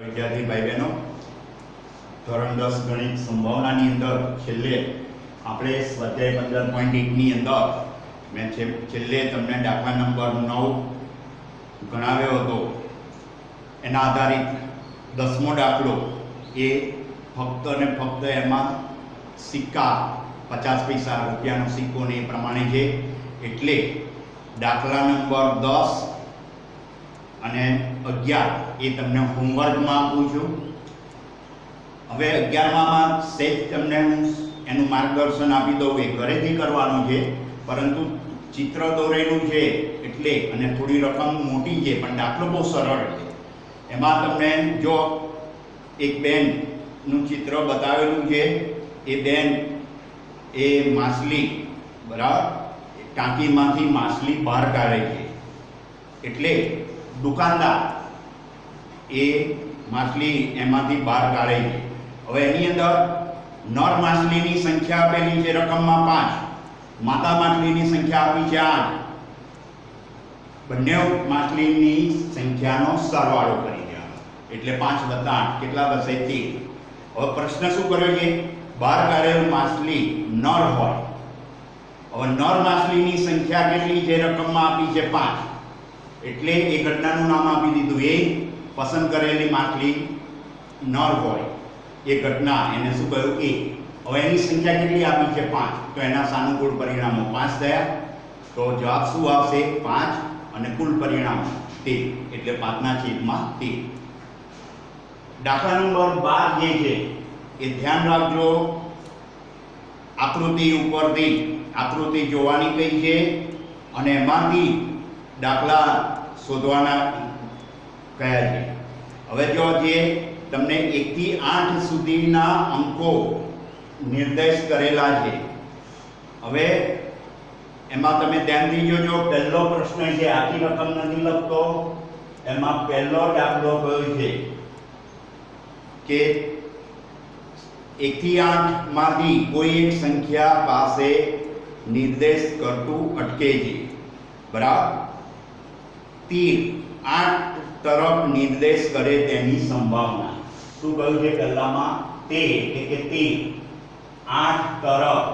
विद्यार्थी भाई बहनों, ધોરણ 10 ગણિત સંભાવનાની અંદર છેલ્લે આપણે સ્વાધ્યાય 15.1 ની અંદર મેં છેલ્લે તમને દાખલા નંબર 9 ગણાવ્યો હતો. એના આધારિત 10મો દાખલો એ ફક્ત અને ફક્ત એમાં સિક્કા 50 પૈસા રૂપિયાનો સિક્કો ને એ પ્રમાણે છે. એટલે દાખલા નંબર 10 અને 11 એ તમને હોમવર્કમાં આપું છું. હવે 11માં સેજ તમને એનું માર્ગદર્શન આપી દઉં. એ ઘરેથી કરવાનું છે, પરંતુ ચિત્ર દોરેલું છે એટલે અને થોડી રકમ મોટી છે, પણ દાખલો બહુ સરળ છે. એમાં તમને જો એક બેનનું ચિત્ર બતાવેલું છે. એ બેન એ માછલી બરાબર ટાંકીમાંથી માછલી બહાર કાઢે છે. એટલે દુકાનદાર એ માછલી એમાંથી બહાર કાઢે છે. હવે એની અંદર નર માછલીની સંખ્યા આપેલી છે રકમમાં 5, માદા માછલીની સંખ્યા આપી છે 8. બંને માછલીની સંખ્યાનો સરવાળો કરી દેવાનો એટલે 5 + 8 કેટલા બસે 13. હવે પ્રશ્ન શું કર્યો છે? બહાર કાઢેલ માછલી નર હોય. હવે નર માછલીની સંખ્યા કેટલી છે? રકમમાં આપી છે 5. એટલે એ ઘટનાનું નામ આપી દીધું. એ પસંદ કરેલી માછલી નર હોય એ ઘટના, એને શું કહ્યું? એ. હવે એની સંખ્યા કેટલી આપી છે? 5. તો એના સાનુકૂળ પરિણામો 5 થયા. તો જવાબ શું આવશે? 5. અને કુલ પરિણામ 13 એટલે 5/13. દાખલા નંબર 12 જે છે એ ધ્યાન રાખજો. આકૃતિ ઉપરથી આકૃતિ જોવાની કઈ છે અને એમાંથી દાખલા શોધવાના કયા છે. હવે જો જે તમને 1 થી 8 સુધીના અંકો નિર્દેશ કરેલા છે. હવે એમાં તમે ધ્યાનથી જોજો. પહેલો પ્રશ્ન છે, આખી રકમ નથી લખતો, એમાં પહેલો દાખલો કયો છે કે 1 થી 8 માંથી કોઈ એક સંખ્યા પાસે નિર્દેશ કરતું અટકે છે. બરાબર. તીર 8 તરફ નિર્દેશ કરે તેની સંભાવના. શું કહ્યું છે પહેલામાં? તે એટલે કે તીર 8 તરફ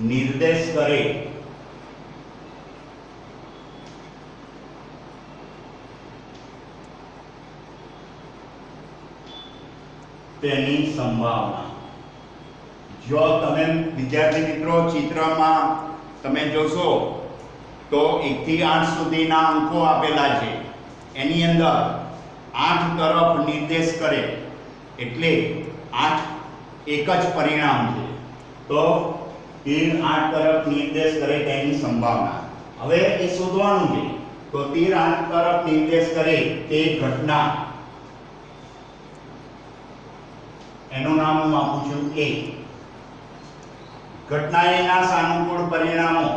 નિર્દેશ કરે તેની સંભાવના. જો તમે વિદ્યાર્થી મિત્રો ચિત્રમાં તમે જોશો તો 1 થી 8 સુધીના અંકો આપેલા છે. એની અંદર 8 તરફ નિર્દેશ કરે એટલે 8 એક જ પરિણામ છે. તો તીર 8 તરફ નિર્દેશ કરે તેની સંભાવના. હવે એ શોધવાનું છે. તો તીર 8 તરફ નિર્દેશ કરે તે ઘટના, એનું નામ હું આપું છું A. ઘટના એના સાનુકૂળ પરિણામો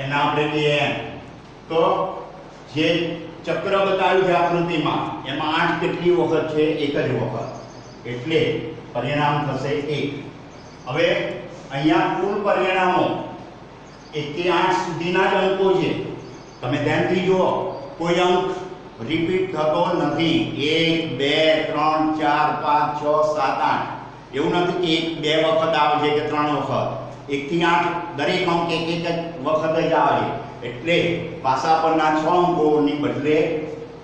એના આપણે લઈએ. તો જે ચક્ર બતાવ્યું છે આકૃતિમાં એમાં 8 કેટલી વખત છે? એક જ વખત. એટલે પરિણામ થશે 1. હવે અહીંયા કુલ પરિણામો 1 થી 8 સુધીના જ અંકો છે. તમે ધ્યાનથી જુઓ, કોઈ અંક રિપીટ થતો નથી. 1 2 3 4 5 6 7 8 એવું નથી કે 1 2 વખત આવે છે કે 3 વખત. 1 થી 8 દરેક અંક એક જ વખત જ આવે. એટલે પાસા પરના 6 અંકોની બદલે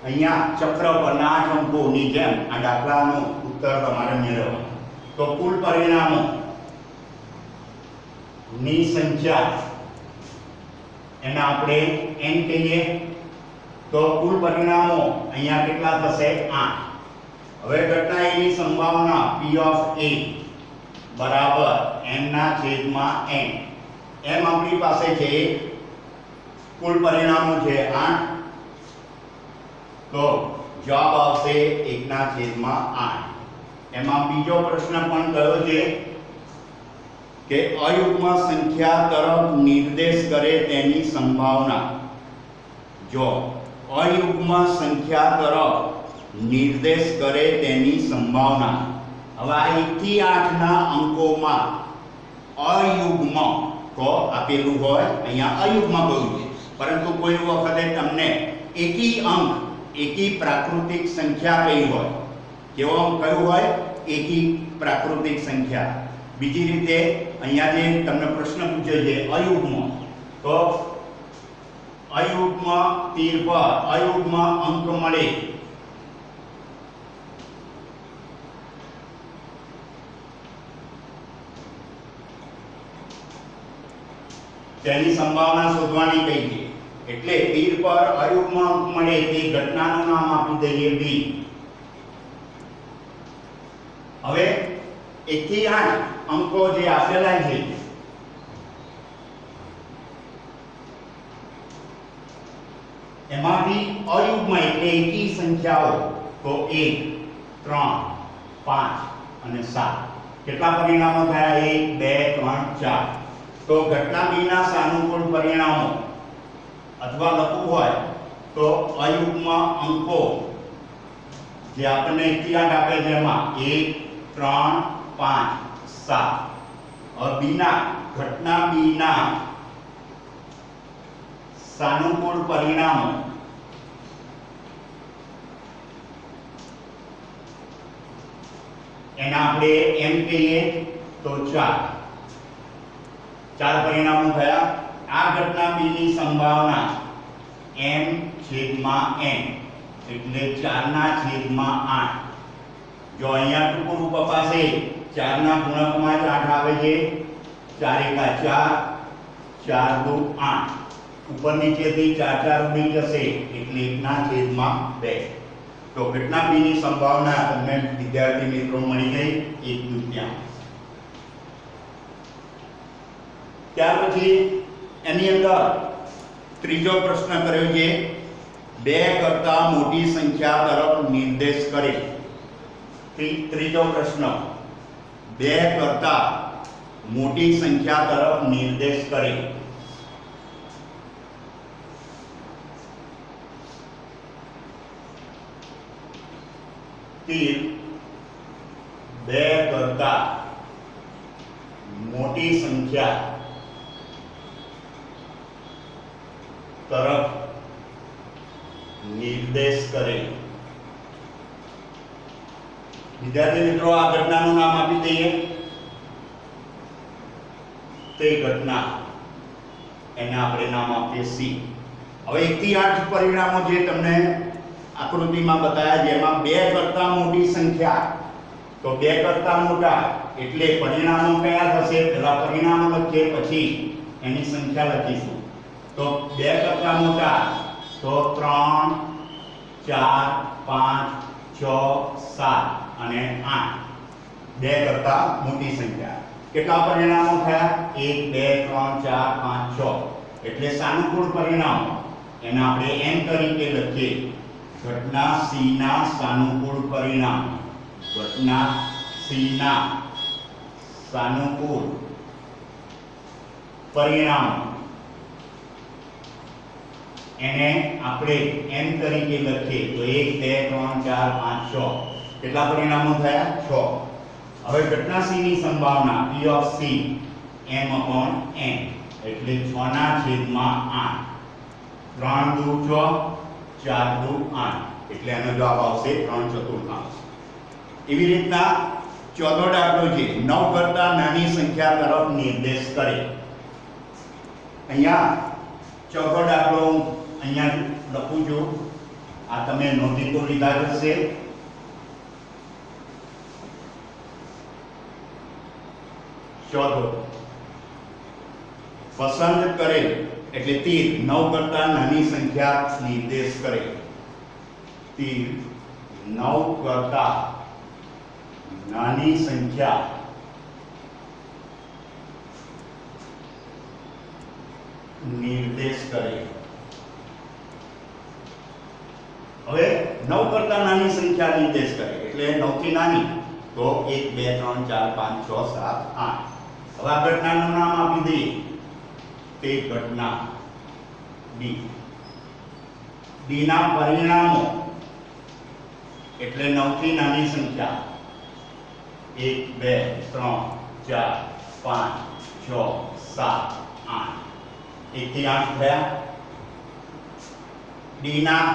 અહીંયા ચક્ર પરના 8 અંકોની જેમ આ દાખલાનો ઉત્તર તમારે મેળવવાનો. તો કુલ પરિણામો ની સંખ્યા એને આપણે n કહીએ. તો કુલ પરિણામો અહીંયા કેટલા થશે? 8. હવે ઘટના એની સંભાવના P of A બરાબર n/n. એમ આપણી પાસે છે. કુલ પરિણામો છે 8. તો જવાબ આવશે 1/8. એમાં બીજો પ્રશ્ન પણ કયો છે કે અયુગ્મ સંખ્યા તરફ નિર્દેશ કરે તેની સંભાવના. જો અયુગ્મ સંખ્યા તરફ નિર્દેશ કરે તેની સંભાવના. હવે આ 1 થી 8 ના અંકોમાં અયુગ્મ તો આપેલું હોય અહીંયા અયુગ્મ કહ્યું છે, પરંતુ કોઈ વખતે તમને એકી અંક એકી પ્રાકૃતિક સંખ્યા કઈ હોય, કેવો અંક કયું હોય, એકી પ્રાકૃતિક સંખ્યા. બીજી રીતે અહીંયા જે તમને પ્રશ્ન પૂછ્યો છે અયુગ્મ, તો અયુગ્મ તીર પર અયુગ્મ અંક મળે તેની સંભાવના શોધવાની કઈ છે. એટલે તીર પર અયુગ્મ અંક મળે તે ઘટનાનું નામ આપી દઈએ બી. હવે 1 થી 8 અંકો જે આપેલા છે એમાંથી અયુગ્મ એટલે એકી સંખ્યાઓ તો 1, 3, 5 અને 7. કેટલા પરિણામો થયા? 1, 2, 3, 4. તો ઘટના બી ના સાનુકૂળ પરિણામો અથવા લખવું હોય તો અયુગ્મ અંકો જે આપણને 1 થી 8 આપે છે એમાં 1, 3, 5, 7. હવે બીના ઘટના બીના સાનુકૂળ પરિણામો એના આપણે એમ કહીએ તો 4 પરિણામો થયા. આ ઘટના બી ની સંભાવના m/n એટલે 4/8. જો અહીંયા ટૂંકું રૂપ અપાશે 4 ના ગુણકમાં જ 8 આવે છે, 4 એકા 4, 4 દુ 8. ઉપર નીચેથી 4 4 ઉડી જશે એટલે 1/2. તો ઘટના બી ની સંભાવના તમને વિદ્યાર્થી મિત્રો મળી ગઈ 1/2. ત્યાર પછી એની અંદર ત્રીજો પ્રશ્ન કર્યો છે 2 કરતા મોટી સંખ્યા તરફ નિર્દેશ કરે. ત્રીજો પ્રશ્ન 2 કરતા મોટી સંખ્યા તરફ નિર્દેશ કરે. તીર 2 કરતા મોટી સંખ્યા તરફ નિર્દેશ કરે. વિદ્યાર્થી મિત્રો આ ઘટનાનું નામ આપી દઈએ. તે ઘટના એને આપણે નામ આપીએ સી. હવે 1 થી 8 પરિણામો જે તમને આકૃતિમાં બતાવ્યા જેમાં 2 કરતા મોટી સંખ્યા, તો 2 કરતા મોટા એટલે પરિણામો કયા થશે? પહેલા પરિણામો લખીએ પછી એની સંખ્યા લખીશું. તો 2 કરતા મોટા તો 3, 4, 5, 6, 7 અને 8. 2 કરતા મોટી સંખ્યા. કેટલા પરિણામો થયા? 1, 2, 3, 4, 5, 6. એટલે સાનુકૂળ પરિણામો એને આપણે n તરીકે લખીએ. ઘટના સી ના સાનુકૂળ પરિણામ. ઘટના સી ના સાનુકૂળ પરિણામ એને આપણે n તરીકે લખીએ તો 1, 2, 3, 4, 5, 6. કેટલા પરિણામો થયા? 6. હવે ઘટના સી ની સંભાવના p ઓફ c m/n એટલે 6/8. 3 દુ 6, 4 દુ 8 એટલે એનો જવાબ આવશે 3/4. એવી રીતના ચોથો દાખલો છે 9 કરતા નાની સંખ્યા તરફ નિર્દેશ કરે. અહીંયા ચોથો દાખલો અહીંયા લખું છું. આ તમે નોંધી તો લીધા હશે. ચોથો પસંદ કરે એટલે તીર 9 કરતા નાની સંખ્યા નિર્દેશ કરે. તીર 9 કરતા નાની સંખ્યા નિર્દેશ કરે. હવે 9 કરતા નાની સંખ્યા નિર્દેશ કરે એટલે 9 થી નાની તો 1, 2, 3, 4, 5, 6, 7, 8. હવે આ ઘટનાનું નામ આપી દઈએ. તે ઘટના ડી. ડી ના પરિણામો એટલે 9 થી નાની સંખ્યા 1, 2, 3, 4, 5, 6 7 8 1 થી 8 થયા. ડી ના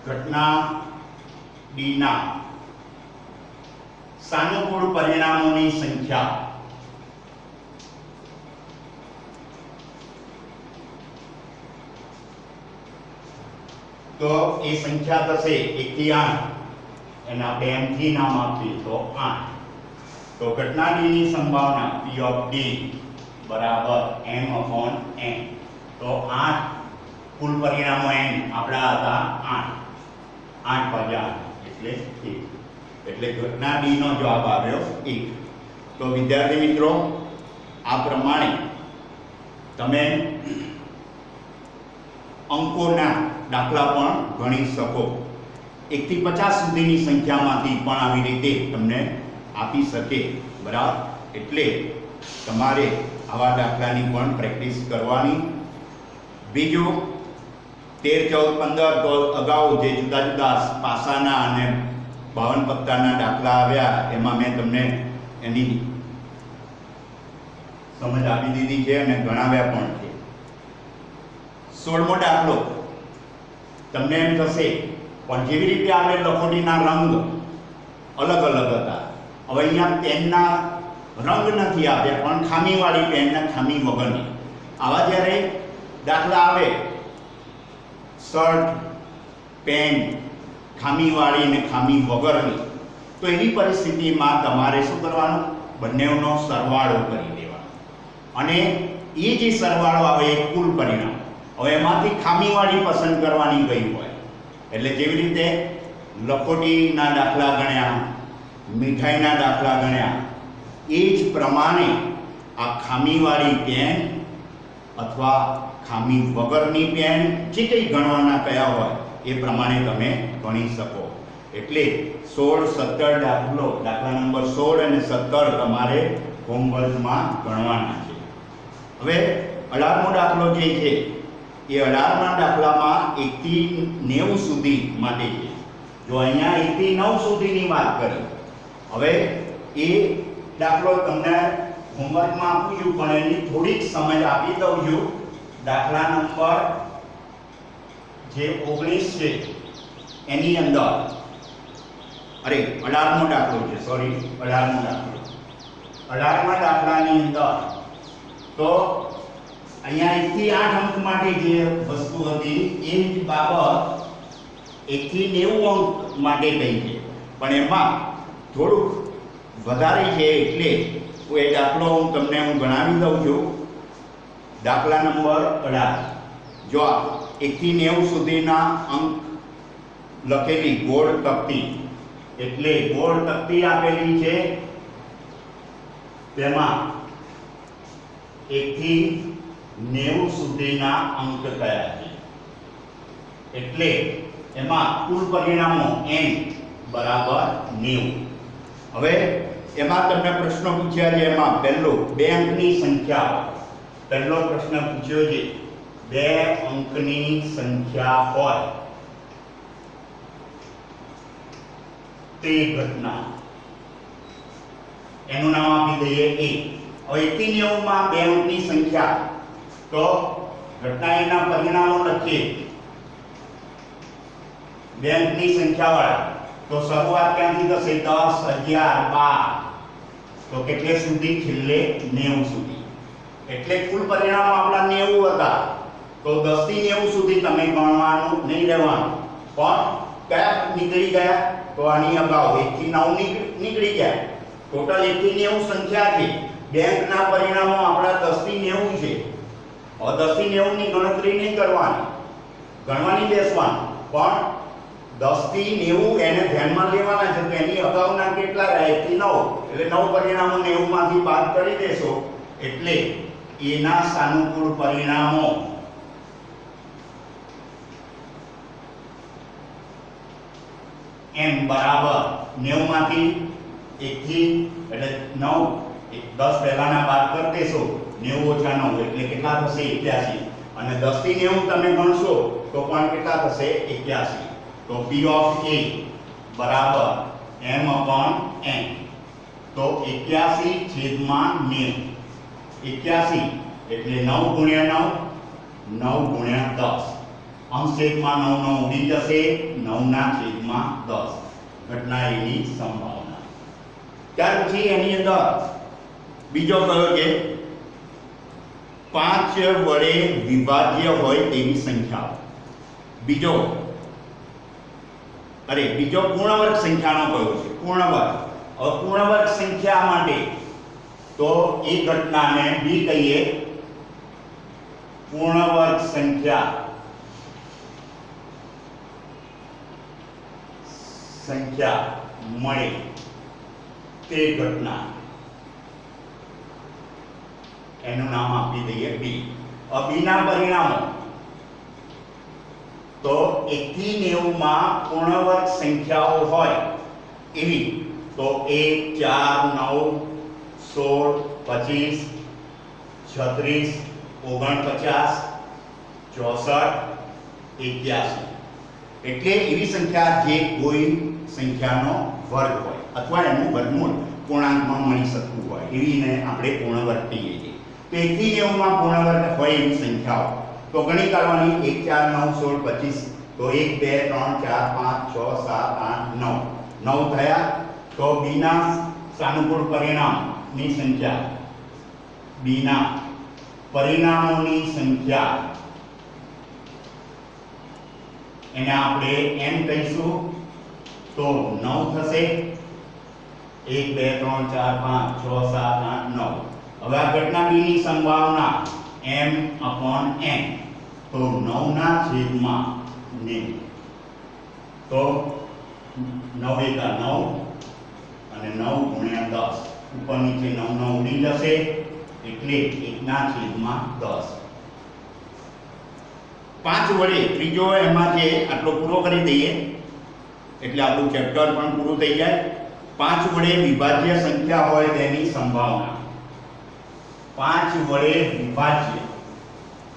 ઘટના ડી ના સાનુકૂળ પરિણામોની સંખ્યા તો એ સંખ્યા થશે 1 થી 8 એના આપણે m થી નામ આપીએ તો 8. તો ઘટના ડી ની સંભાવના p of d બરાબર m/n. તો 8 કુલ પરિણામો n આપણા હતા 8 ભાગ્યા 8 એટલે 1. એટલે ઘટના ડી નો જવાબ આવ્યો 1. તો વિદ્યાર્થી મિત્રો આ પ્રમાણે તમે અંકોના દાખલા પણ ગણી શકો. 1 થી 50 સુધીની સંખ્યામાંથી પણ આવી રીતે તમને આપી શકે. બરાબર. એટલે તમારે આવા દાખલાની પણ પ્રેક્ટિસ કરવાની. બીજું 13 14 15 તો અગાઉ જે જુદા જુદા પાસાના અને 52 પત્તાના દાખલા આવ્યા એમાં મેં તમને એની સમજ આપી દીધી છે અને ગણાવ્યા પણ છે. 16મો દાખલો તમને એમ થશે પણ જેવી રીતે આપણે લખોટીના રંગ અલગ અલગ હતા, હવે અહીંયા પેનના રંગ નથી આપ્યા પણ ખામીવાળી પેન ને ખામી વગરની. આવા જ્યારે દાખલા આવે શર્ટ પેન ખામીવાળી ને ખામી વગરની, તો એવી પરિસ્થિતિમાં તમારે શું કરવાનું? બંનેનો સરવાળો કરી દેવાનો અને એ જે સરવાળો આવે એ કુલ પરિણામ. હવે એમાંથી ખામીવાળી પસંદ કરવાની ગઈ હોય એટલે જેવી રીતે લખોટીના દાખલા ગણ્યા, મીઠાઈના દાખલા ગણ્યા, એ જ પ્રમાણે આ ખામીવાળી પેન અથવા ખામી વગરની પેન જે કંઈ ગણવાના કયા હોય એ પ્રમાણે તમે ગણી શકો. એટલે 16 17 દાખલા નંબર 16 અને 17 તમારે હોમવર્કમાં ગણવાના છે. હવે 18મો દાખલો જે છે એ 18મા દાખલામાં 1 થી 90 સુધી માટે છે. જો અહીંયા 1 થી 9 સુધીની વાત કરી, હવે એ દાખલો તમને હોમવર્કમાં આપું છું પણ એની થોડીક સમજ આપી દઉં છું. દાખલા નંબર જે 19 છે એની અંદર 18મો દાખલો છે, સોરી 18મો દાખલો. 18મા દાખલાની અંદર તો અહીંયા 1 થી 8 અંક માટે જે વસ્તુ હતી એ જ બાબત 1 થી 90 અંક માટે થઈ છે, પણ એમાં થોડુંક વધારે છે એટલે એ દાખલો તમને હું ગણાવી દઉં છું. દાખલા નંબર 18. જો 1 થી 90 સુધીના અંક લખેલી ગોળ તકતી, એટલે ગોળ તકતી આપેલી છે તેમાં 1 થી 90 સુધીના અંક કયા છે, એટલે એમાં કુલ પરિણામો n બરાબર 90. હવે એમાં તમને પ્રશ્ન પૂછ્યા છે, એમાં પહેલો 2 અંકની સંખ્યા, પહેલો પ્રશ્ન પૂછ્યો છે 2 અંકની સંખ્યા હોય તે ઘટના, એનું નામ આપી દઈએ a. હવે 1 થી 90 માં 2 અંકની સંખ્યા, તો ઘટના એના પરિણામો લખીએ 2 અંકની સંખ્યા વાળા. તો શરૂઆત ક્યાંથી થશે? 10 11 12, તો કેટલે સુધી? છેલ્લે 90 સુધી. એટલે કુલ પરિણામો આપણા 90 હતા, તો 10 થી 90 સુધી તમે ગણવાનું નહીં રહેવાનું, પણ કયા નીકળી ગયા? તો આની અગાઉ 1 થી 9 નીકળી ગયા. ટોટલ 1 થી 90 સંખ્યા છે. બેંકના પરિણામો આપણા 10 થી 90 છે. હવે 10 થી 90 ની ગણતરી નહીં કરવાની, ગણવાની બેસવાનું, પણ 10 થી 90 એને ધ્યાનમાં લેવાના છે. તો એની અગાઉના કેટલા રહ્યા? 1 થી 9, એટલે 9 પરિણામો 90 માંથી બાદ કરી દેશો એટલે એના સાનુકૂળ પરિણામો m બરાબર 90 માંથી 1 થી એટલે 9, 10 પહેલાના બાદ કરી દેશો, 90 ઓછા 9 એટલે કેટલા થશે? 81. અને 10 થી 90 તમે ગણશો તો પણ કેટલા થશે? 81. તો p of a બરાબર m/n. તો 81/90. 81 એટલે 9 ગુણ્યા 9, 9 ગુણ્યા 10. અંશ છેદમાં 9 9 ઉડી જશે, 9 ના છેદમાં 10 ઘટના એની સંભાવના. ત્યાર પછી એની અંદર બીજો કયો કે 5 વડે વિભાજ્ય હોય તેવી સંખ્યા. બીજો પૂર્ણ વર્ગ સંખ્યાનો કયો છે? પૂર્ણ વર્ગ. હવે પૂર્ણ વર્ગ સંખ્યા માટે તો એ ઘટનાને બી કહીએ પૂર્ણ વર્ગ સંખ્યા મળે તે ઘટના, એનું નામ આપી દઈએ બી. બી ના પરિણામો તો 1 થી 90 માં પૂર્ણ વર્ગ સંખ્યાઓ હોય એવી તો 1 4 9 16 25 36 49 64 એટલે એવી સંખ્યા જે કોઈ સંખ્યાનો વર્ગ હોય અથવા એનું વર્ગમૂળ પૂર્ણાંકમાં મળી શકતું હોય એવીને આપણે પૂર્ણ વર્ગ કહીએ છીએ. તો 1 થી 90 માં પૂર્ણ વર્ગ હોય એવી સંખ્યાઓ તો ગણી કાઢવાની. 1 4 9 16 25 તો 1 2 3 4 5 6 7 8 9 9 થયા. તો બી ના સાનુકૂળ પરિણામની સંખ્યા, બી ના પરિણામોની સંખ્યા એને આપણે n કહીશું તો 9 થશે. 1 2 3 4 5 6 7 8 9. હવે આ ઘટના બી ની સંભાવના m/n તો 9 ના છેદમાં 90. તો 9 એકા 9 અને 9 ગુણ્યા 10 ઉપર નીચે 9 9 ઉડી જશે એટલે 1 ના છેદમાં 10. 5 વડે ત્રીજો એમાં જે આટલો પૂરો કરી દઈએ એટલે આપણું ચેપ્ટર પણ પૂરું થઈ જાય. 5 વડે વિભાજ્ય સંખ્યા હોય તેની સંભાવના. 5 વડે વિભાજ્ય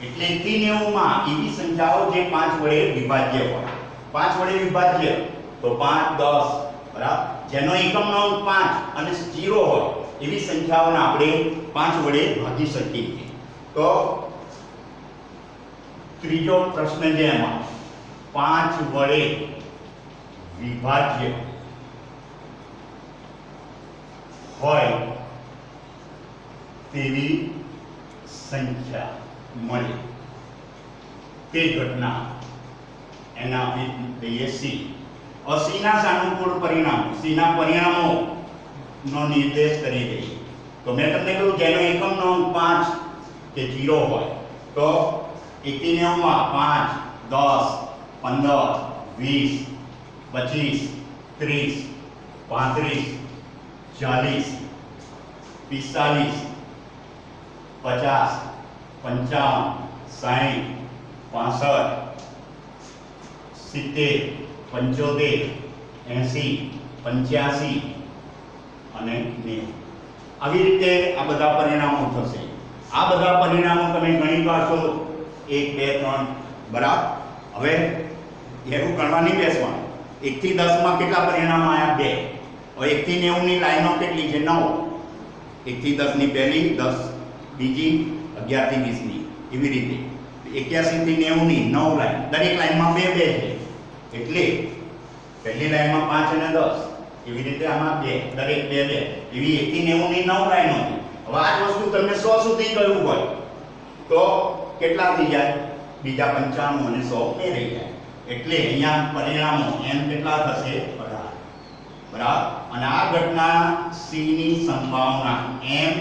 એટલે 1 થી 90 માં એવી સંખ્યાઓ જે 5 વડે વિભાજ્ય હોય. 5 વડે વિભાજ્ય તો 5 10 બરાબર, જેનો એકમનો અંક 5 અને 0 હોય એવી સંખ્યાઓને આપણે 5 વડે ભાગી શકીએ છીએ. તો ત્રીજો પ્રશ્ન છે એમાં 5 વડે વિભાજ્ય હોય તેવી સંખ્યા મળે તે ઘટના એના આપી દઈએ સી. સી ના સાનુકૂળ પરિણામ, સી ના પરિણામો નો નિર્દેશ કરી દઈએ. તો મેં તમને કહ્યું જેનો એકમનો અંક 5 કે 0 હોય તો 1 થી 90 માં 5 10 15 20 25 30 35 40 45 50 55 60 75 80 85 અને 90. આવી રીતે આ બધા પરિણામો થશે. આ બધા પરિણામો તમે ગણી કાઢશો 1 2 3 બરાબર. હવે એવું ગણવા નહીં બેસવાનું. 1 થી 10 માં કેટલા પરિણામો આવ્યા? 2. હવે 1 થી 90 ની લાઈનો કેટલી છે? 9. 1 થી 10 ની પહેલી, 10 બીજી, 11 થી 20 ની, એવી રીતે 81 થી 90 ની 9 લાઈન, દરેક લાઈનમાં 2 2 છે એટલે પહેલી લાઈનમાં 5 અને 10, એવી રીતે આમાં 2, દરેક 2 2, એવી 1 થી 90 ની 9 લાઈનો છે. હવે આ વસ્તુ તમને 100 સુધી કહ્યું હોય તો કેટલા થઈ જાય? બીજા 95 અને 100 ઉમેરી જાય એટલે અહીંયા પરિણામો n કેટલા થશે? 18. બરાબર. અને આ ઘટના c ની સંભાવના m/n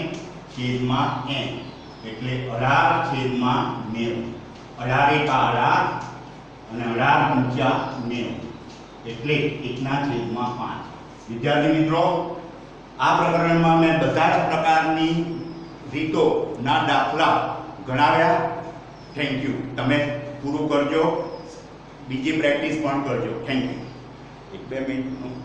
એટલે 18/90. 18 એકા 18 અને 18 × 90 એટલે 1/5. વિદ્યાર્થી મિત્રો, આ પ્રકરણમાં મેં બધા જ પ્રકારની રીતો ના દાખલા ગણાવ્યા. Thank you. તમે પૂરું કરજો, બીજી પ્રેક્ટિસ પણ કરજો. Thank you. 1-2 મિનિટનું